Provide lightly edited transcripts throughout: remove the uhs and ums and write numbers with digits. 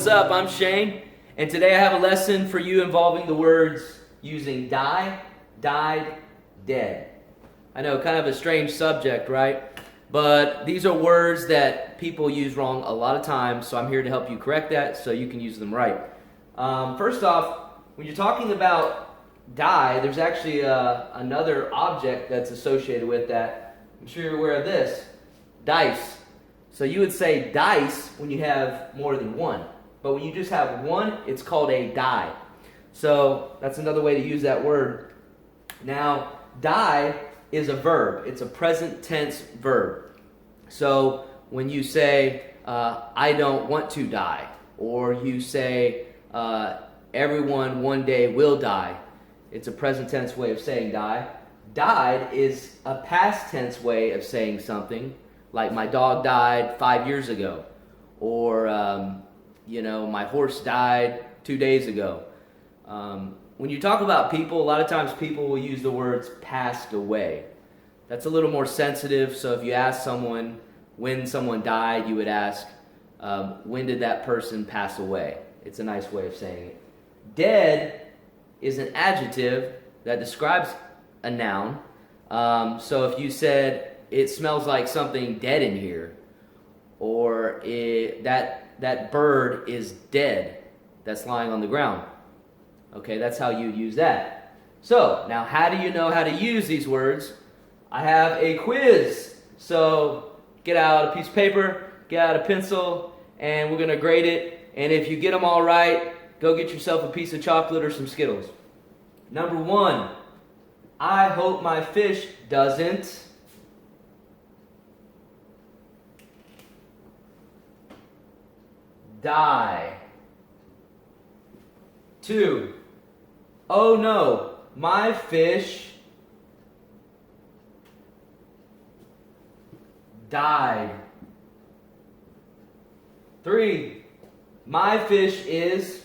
what's up? I'm Shane, and today I have a lesson for you involving the words using die, died, dead. I know, kind of a strange subject, right? But these are words that people use wrong a lot of times, so I'm here to help you correct that so you can use them right. First off, when you're talking about die, there's actually another object that's associated with that. I'm sure you're aware of this, dice. So you would say dice when you have more than one. But when you just have one, it's called a die. So that's another way to use that word. Now, die is a verb. It's a present tense verb. So when you say, I don't want to die, or you say, everyone one day will die, it's a present tense way of saying die. Died is a past tense way of saying something, like my dog died 5 years ago, or my horse died 2 days ago. When you talk about people, a lot of times people will use the words passed away. That's a little more sensitive, so if you ask someone when someone died, you would ask, when did that person pass away? It's a nice way of saying it. Dead is an adjective that describes a noun. So if you said, it smells like something dead in here, or that bird is dead that's lying on the ground. Okay, that's how you use that. So, now how do you know how to use these words? I have a quiz. So, get out a piece of paper, get out a pencil, and we're going to grade it. And if you get them all right, go get yourself a piece of chocolate or some Skittles. Number 1, I hope my fish doesn't die. 2, oh no, my fish died. 3, my fish is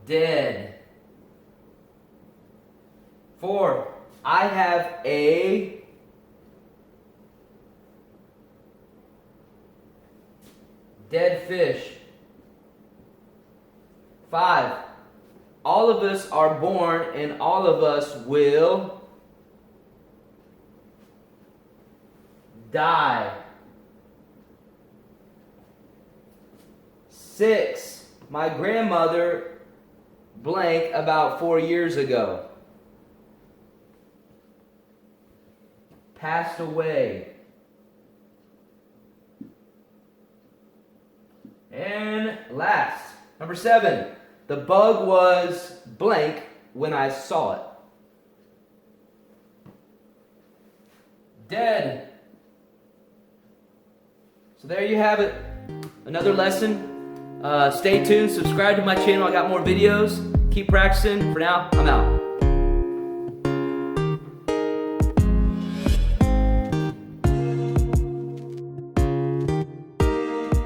dead. 4, I have a dead fish. 5, all of us are born and all of us will die. 6, my grandmother blank about 4 years ago passed away. And last, number 7, the bug was blank when I saw it. Dead. So there you have it. Another lesson. Stay tuned. Subscribe to my channel. I got more videos. Keep practicing. For now, I'm out.